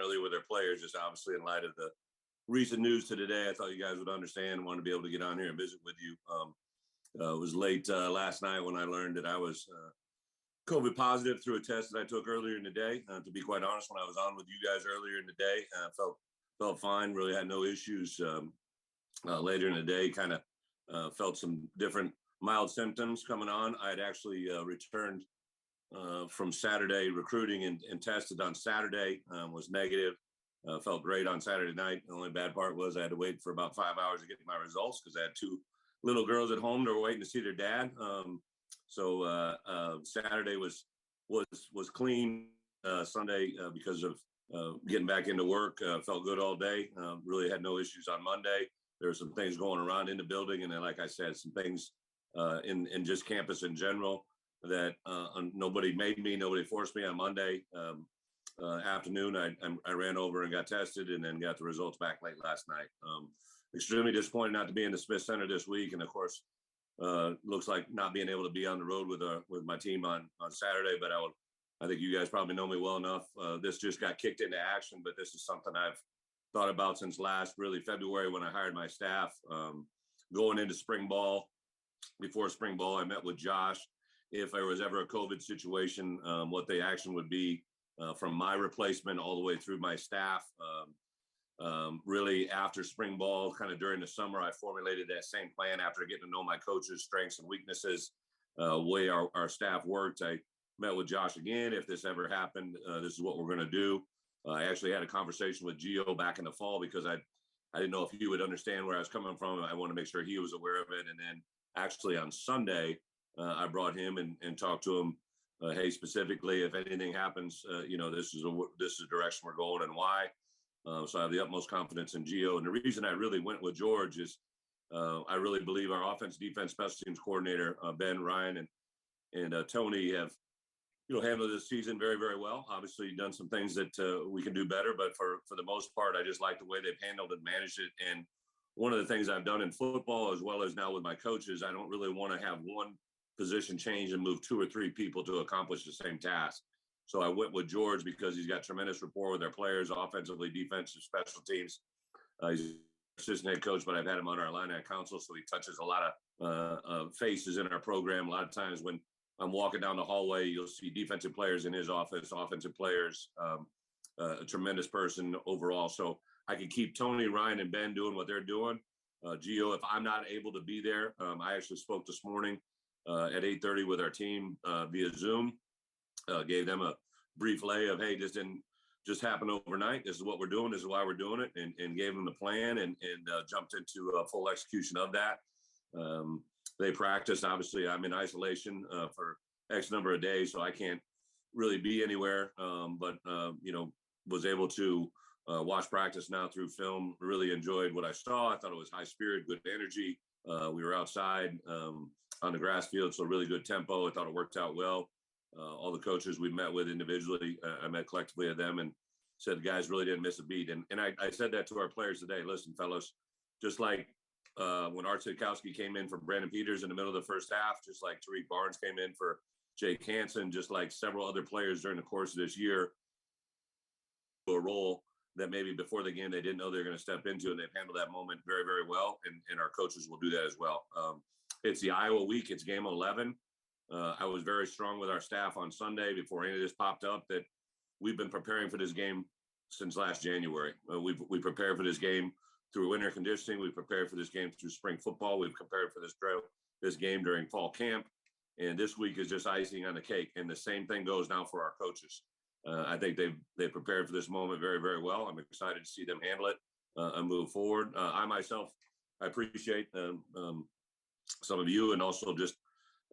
earlier with their players, just obviously in light of the recent news to today. I thought you guys would understand and wanted to be able to get on here and visit with you. It was late last night when I learned that I was COVID positive through a test that I took earlier in the day. To be quite honest, when I was on with you guys earlier in the day, felt fine, really had no issues. Later in the day, kind of felt some different mild symptoms coming on. I had actually returned from Saturday recruiting and tested on Saturday, was negative. Felt great on Saturday night. The only bad part was I had to wait for about 5 hours to get my results because I had two little girls at home that were waiting to see their dad. So Saturday was clean. Sunday, because of getting back into work, felt good all day. Really had no issues on Monday. There were some things going around in the building, and then, like I said, some things in just campus in general that nobody made me, nobody forced me. On Monday afternoon, I ran over and got tested, and then got the results back late last night. Extremely disappointed not to be in the Smith Center this week, and of course, looks like not being able to be on the road with my team on Saturday. But I think you guys probably know me well enough. This just got kicked into action, but this is something I've thought about since last really February when I hired my staff. Going into spring ball, before spring ball, I met with Josh. If there was ever a COVID situation, what the action would be from my replacement all the way through my staff. Really after spring ball, kind of during the summer, I formulated that same plan after getting to know my coaches' strengths and weaknesses, way our staff worked. I met with Josh again. If this ever happened, this is what we're going to do. I actually had a conversation with Gio back in the fall because I didn't know if he would understand where I was coming from. I want to make sure he was aware of it. And then actually on Sunday, I brought him and talked to him. Hey, specifically, if anything happens, this is the direction we're going and why. So I have the utmost confidence in Gio. And the reason I really went with George is I really believe our offense, defense, special teams coordinator, Ben, Ryan, and Tony have handled this season very, very well. Obviously, done some things that we can do better, but for the most part, I just like the way they've handled and managed it. And one of the things I've done in football, as well as now with my coaches, I don't really want to have one position change and move two or three people to accomplish the same task. So I went with George because he's got tremendous rapport with their players, offensively, defensive, special teams. He's assistant head coach, but I've had him on our Illini council, so he touches a lot of faces in our program. A lot of times when I'm walking down the hallway, you'll see defensive players in his office, offensive players, a tremendous person overall. So I can keep Tony, Ryan, and Ben doing what they're doing. Gio, if I'm not able to be there, I actually spoke this morning at 8:30 with our team via Zoom. Gave them a brief lay of, hey, this didn't just happen overnight. This is what we're doing. This is why we're doing it, and gave them the plan and jumped into full execution of that. They practiced. Obviously, I'm in isolation for X number of days, so I can't really be anywhere. But was able to watch practice now through film. Really enjoyed what I saw. I thought it was high spirit, good energy. We were outside on the grass field, so really good tempo. I thought it worked out well. All the coaches we met with individually, I met collectively of them and said the guys really didn't miss a beat. And I said that to our players today. Listen, fellas, just like when Art Sitkowski came in for Brandon Peters in the middle of the first half, just like Tariq Barnes came in for Jake Hansen, just like several other players during the course of this year, a role that maybe before the game they didn't know they were going to step into, and they've handled that moment very, very well. And our coaches will do that as well. It's the Iowa week. It's game 11. I was very strong with our staff on Sunday before any of this popped up that we've been preparing for this game since last January. We prepared for this game through winter conditioning. We prepared for this game through spring football. We've prepared for this game during fall camp. And this week is just icing on the cake. And the same thing goes now for our coaches. I think they've prepared for this moment very, very well. I'm excited to see them handle it and move forward. I myself, I appreciate some of you and also just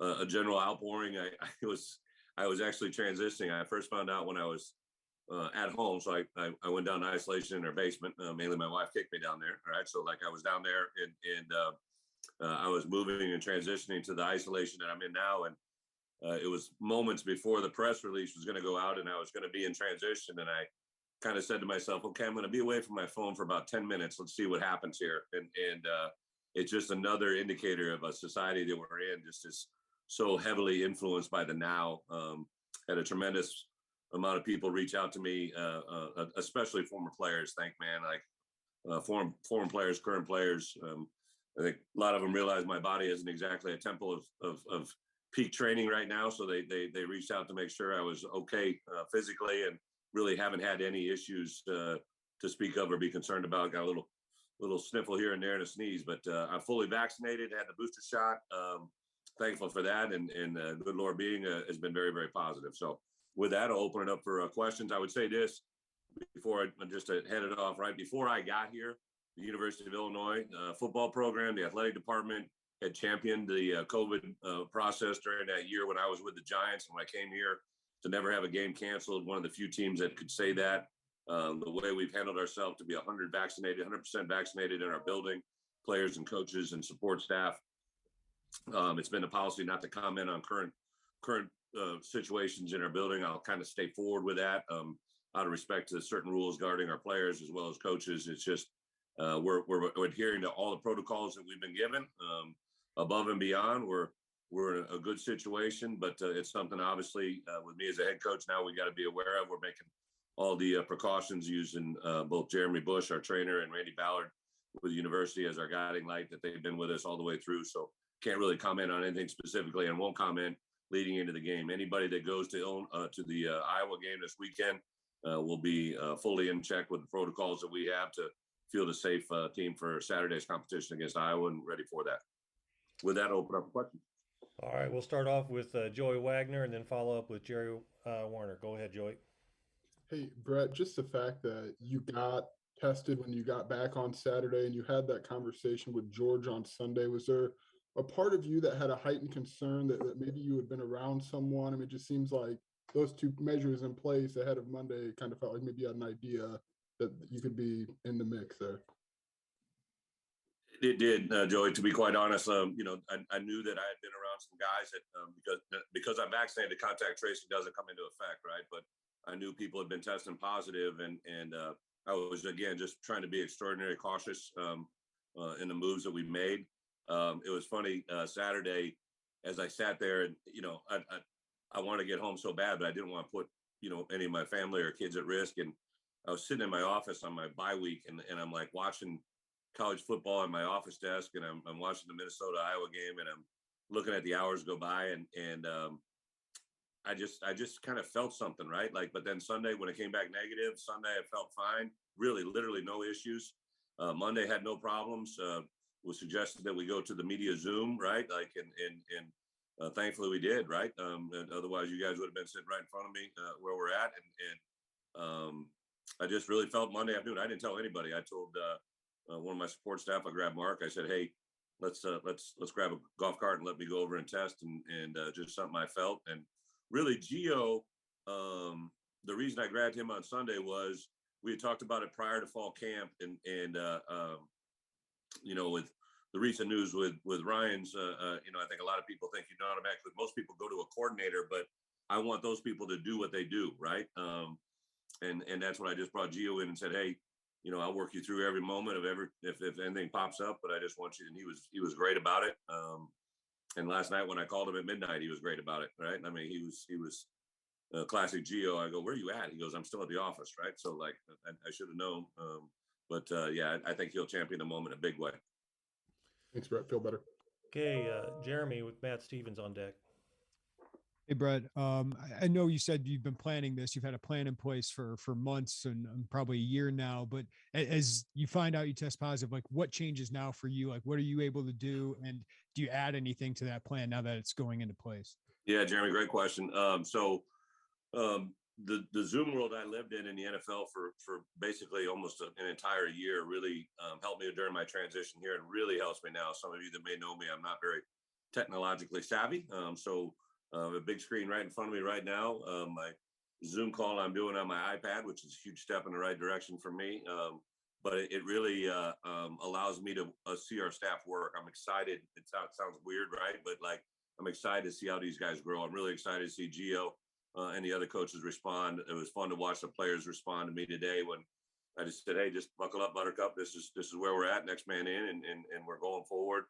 a general outpouring. I was actually transitioning. I first found out when I was at home. So I went down to isolation in our basement. Mainly my wife kicked me down there. All right. So like I was down there and I was moving and transitioning to the isolation that I'm in now. And it was moments before the press release was going to go out and I was going to be in transition. And I kind of said to myself, okay, I'm going to be away from my phone for about 10 minutes. Let's see what happens here. And it's just another indicator of a society that we're in, just is so heavily influenced by the now. Had a tremendous amount of people reach out to me, especially former players. Thank man, like foreign players, current players. I think a lot of them realize my body isn't exactly a temple of peak training right now, so they reached out to make sure I was okay physically, and really haven't had any issues to speak of or be concerned about. Got a little sniffle here and there and a sneeze, but I'm fully vaccinated, had the booster shot. Thankful for that, and good Lord being has been very, very positive. So with that, I'll open it up for questions. I would say this before I just to head it off, right before I got here, the University of Illinois football program, the athletic department had championed the COVID process during that year when I was with the Giants. And when I came here, to never have a game canceled, one of the few teams that could say that. The way we've handled ourselves to be 100% vaccinated in our building, players and coaches and support staff. It's been a policy not to comment on current situations in our building. I'll kind of stay forward with that out of respect to certain rules guarding our players as well as coaches. It's just we're adhering to all the protocols that we've been given. Above and beyond, we're in a good situation, but it's something obviously with me as a head coach now we got to be aware of. We're making all the precautions using both Jeremy Bush, our trainer, and Randy Ballard with the university as our guiding light, that they've been with us all the way through. So can't really comment on anything specifically, and won't comment leading into the game. Anybody that goes to the Iowa game this weekend will be fully in check with the protocols that we have to field a safe team for Saturday's competition against Iowa, and ready for that. With that, I'll open up for questions. All right, we'll start off with Joey Wagner and then follow up with Jerry Warner. Go ahead, Joey. Hey, Bret, just the fact that you got tested when you got back on Saturday and you had that conversation with George on Sunday, was there a part of you that had a heightened concern that maybe you had been around someone? I mean, it just seems like those two measures in place ahead of Monday kind of felt like maybe you had an idea that you could be in the mix there. It did, Joey. To be quite honest, I knew that I had been around some guys that because I'm vaccinated, contact tracing doesn't come into effect, right? But I knew people had been testing positive, and I was again just trying to be extraordinarily cautious in the moves that we made. It was funny Saturday as I sat there, and I wanted to get home so bad, but I didn't want to put any of my family or kids at risk. And I was sitting in my office on my bye week, and I'm like watching college football on my office desk, and I'm watching the Minnesota Iowa game, and I'm looking at the hours go by, and I just kind of felt something, right? Like, but then Sunday when it came back negative, Sunday I felt fine, really, literally no issues. Monday had no problems. Was suggested that we go to the media Zoom, right? Like, and thankfully we did, right? And otherwise you guys would have been sitting right in front of me where we're at, and I just really felt Monday afternoon. I didn't tell anybody. I told one of my support staff. I grabbed Mark. I said, "Hey, let's grab a golf cart and let me go over and test." And just something I felt. And really, Gio, the reason I grabbed him on Sunday was we had talked about it prior to fall camp, and with the recent news with Ryan's, I think a lot of people think you automatically. Most people go to a coordinator, but I want those people to do what they do, right? And that's when I just brought Gio in and said, "Hey, I'll work you through every moment of if anything pops up, but I just want you." And he was great about it. And last night when I called him at midnight, he was great about it, right? I mean, he was classic Gio. I go, "Where are you at?" He goes, "I'm still at the office," right? So like I should have known. But yeah, I think he'll champion the moment in a big way. Thanks, Bret. Feel better. Okay, Jeremy with Matt Stevens on deck. Hey, Bret, I know you said you've been planning this. You've had a plan in place for months and probably a year now. But as you find out you test positive, like what changes now for you? Like what are you able to do? And do you add anything to that plan now that it's going into place? Yeah, Jeremy, great question. The Zoom world I lived in the NFL for basically almost an entire year really helped me during my transition here, and really helps me now. Some of you that may know me, I'm not very technologically savvy. A big screen right in front of me right now. My Zoom call I'm doing on my iPad, which is a huge step in the right direction for me. But it really allows me to see our staff work. I'm excited. It sounds weird, right? But like, I'm excited to see how these guys grow. I'm really excited to see Gio and the other coaches respond. It was fun to watch the players respond to me today when I just said, "Hey, just buckle up, Buttercup. This is where we're at. Next man in, and we're going forward."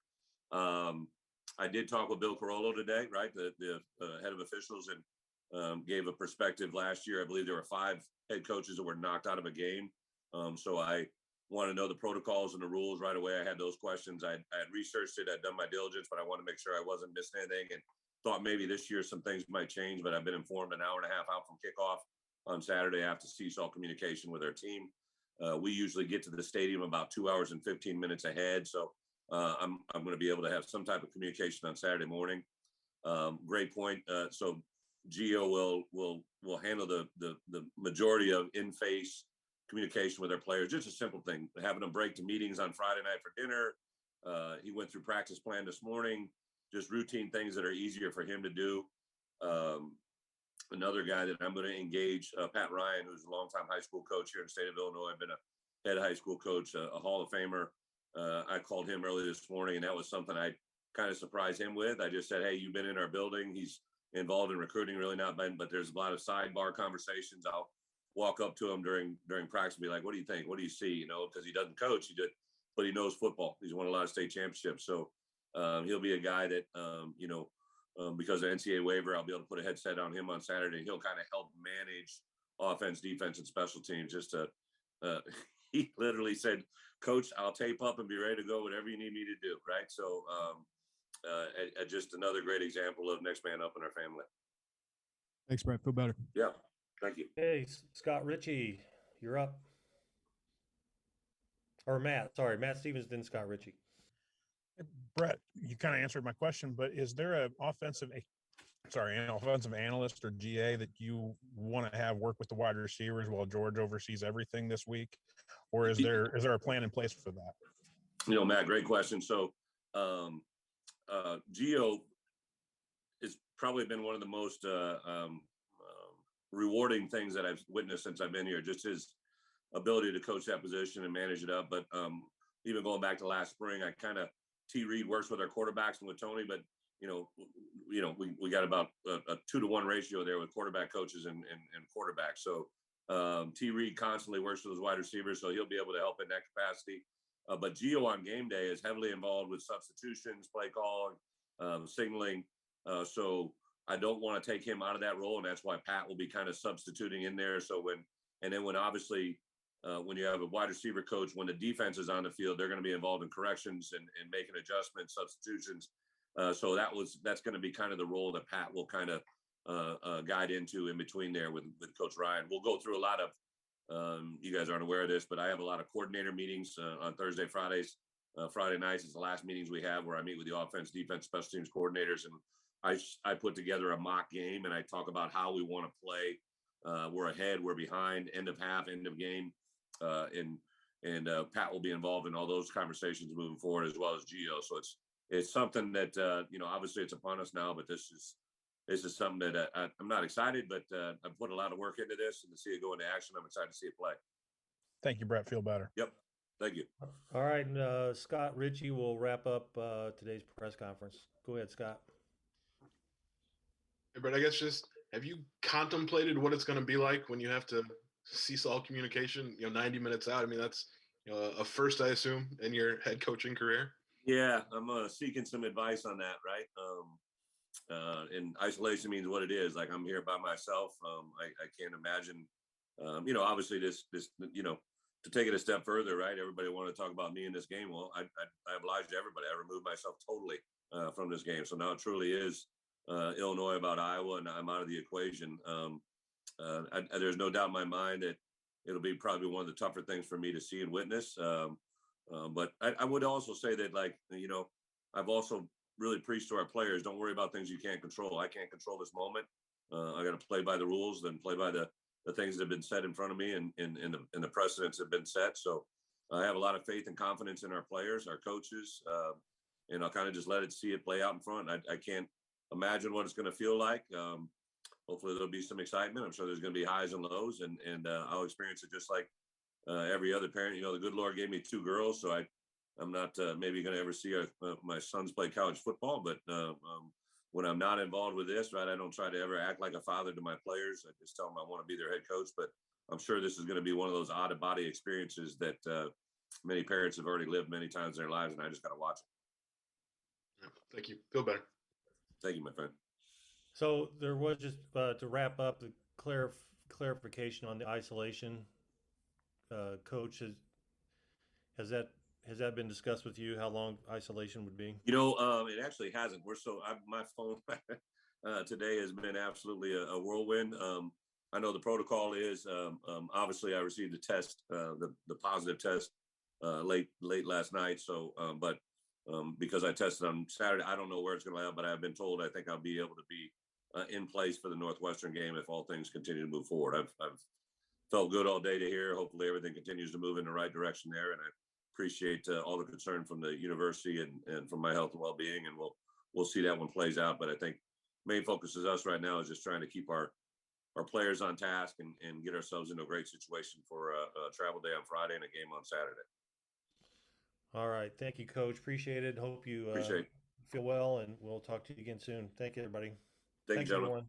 I did talk with Bill Carollo today, right? The head of officials, and gave a perspective last year. I believe there were 5 head coaches that were knocked out of a game. So I want to know the protocols and the rules right away. I had those questions. I had researched it. I'd done my diligence, but I wanted to make sure I wasn't missing anything, and thought maybe this year some things might change, but I've been informed an hour and a half out from kickoff on Saturday after Seesaw communication with our team. We usually get to the stadium about 2 hours and 15 minutes ahead. So I'm going to be able to have some type of communication on Saturday morning. Great point. So Gio will handle the majority of in-face communication with our players. Just a simple thing, having them break to meetings on Friday night for dinner. He went through practice plan this morning, just routine things that are easier for him to do. Another guy that I'm going to engage, Pat Ryan, who's a longtime high school coach here in the state of Illinois. I've been a head high school coach, a Hall of Famer. I called him early this morning, and that was something I kind of surprised him with. I just said, hey, you've been in our building. He's involved in recruiting, really not, but there's a lot of sidebar conversations. I'll walk up to him during practice and be like, what do you think? What do you see? You know, because he doesn't coach, but he knows football. He's won a lot of state championships. So he'll be a guy that, because of NCAA waiver, I'll be able to put a headset on him on Saturday. He'll kind of help manage offense, defense, and special teams. Just to, he literally said, Coach, I'll tape up and be ready to go, whatever you need me to do. Right. So just another great example of next man up in our family. Thanks, Brett. Feel better. Yeah. Thank you. Hey, Scott Ritchie, you're up. Or Matt, sorry, Matt Stevens, then Scott Ritchie. Brett, you kind of answered my question, but is there an offensive analyst or GA that you want to have work with the wide receivers while George oversees everything this week? Or is there a plan in place for that? You know, Matt, great question. So Gio has probably been one of the most rewarding things that I've witnessed since I've been here, just his ability to coach that position and manage it up. But even going back to last spring, I kind of, T. Reed works with our quarterbacks and with Tony, but we got about a 2-to-1 ratio there with quarterback coaches and quarterbacks. So T. Reed constantly works with those wide receivers, so he'll be able to help in that capacity. But Gio on game day is heavily involved with substitutions, play calling, signaling. So I don't want to take him out of that role, and that's why Pat will be kind of substituting in there. So when obviously when you have a wide receiver coach, when the defense is on the field, they're going to be involved in corrections and making adjustments, substitutions. So that's going to be kind of the role that Pat will kind of guide into in between there with Coach Ryan. We'll go through a lot of, you guys aren't aware of this, but I have a lot of coordinator meetings on Thursday, Fridays, Friday nights. It's the last meetings we have where I meet with the offense, defense, special teams coordinators. And I put together a mock game and I talk about how we want to play. We're ahead, we're behind, end of half, end of game. And Pat will be involved in all those conversations moving forward, as well as Gio. So it's something that obviously it's upon us now, but this is something that I'm not excited, but I've put a lot of work into this, and to see it go into action, I'm excited to see it play. Thank you, Brett. Feel better. Yep. Thank you. All right, and Scott Ritchie will wrap up today's press conference. Go ahead, Scott. Hey, Brett, I guess just have you contemplated what it's going to be like when you have to seesaw communication, 90 minutes out? I mean, that's a first, I assume, in your head coaching career. Yeah, I'm seeking some advice on that, right? And isolation means what it is. Like, I'm here by myself. I can't imagine, obviously this, to take it a step further, right? Everybody wanted to talk about me in this game. Well, I obliged everybody. I removed myself totally from this game. So now it truly is Illinois about Iowa, and I'm out of the equation. There's no doubt in my mind that it'll be probably one of the tougher things for me to see and witness. But I would also say that, I've also really preached to our players, don't worry about things you can't control. I can't control this moment. I got to play by the rules, then play by the things that have been set in front of me and the precedents have been set. So I have a lot of faith and confidence in our players, our coaches, and I'll kind of just let it see it play out in front. I can't imagine what it's going to feel like. Hopefully there'll be some excitement. I'm sure there's going to be highs and lows, and I'll experience it just like every other parent. The good Lord gave me 2 girls, so I'm not maybe going to ever see my sons play college football. But when I'm not involved with this, right, I don't try to ever act like a father to my players. I just tell them I want to be their head coach. But I'm sure this is going to be one of those out-of-body experiences that many parents have already lived many times in their lives, and I just got to watch it. Thank you. Feel better. Thank you, my friend. So there was just to wrap up the clarification on the isolation. Coach, has that has that been discussed with you? How long isolation would be? It actually hasn't. My phone today has been absolutely a whirlwind. I know the protocol is obviously I received the test, the positive test late last night. So, but because I tested on Saturday, I don't know where it's going to land. But I've been told I think I'll be able to be in place for the Northwestern game if all things continue to move forward. I've felt good all day to hear. Hopefully, everything continues to move in the right direction there, and I appreciate all the concern from the university and from my health and well-being, and we'll see that one plays out. But I think main focus is us right now is just trying to keep our players on task and get ourselves into a great situation for a travel day on Friday and a game on Saturday. All right. Thank you, Coach. Appreciate it. Hope you Appreciate it. feel well, and we'll talk to you again soon. Thank you, everybody. Thank you, Thanks, gentlemen. everyone.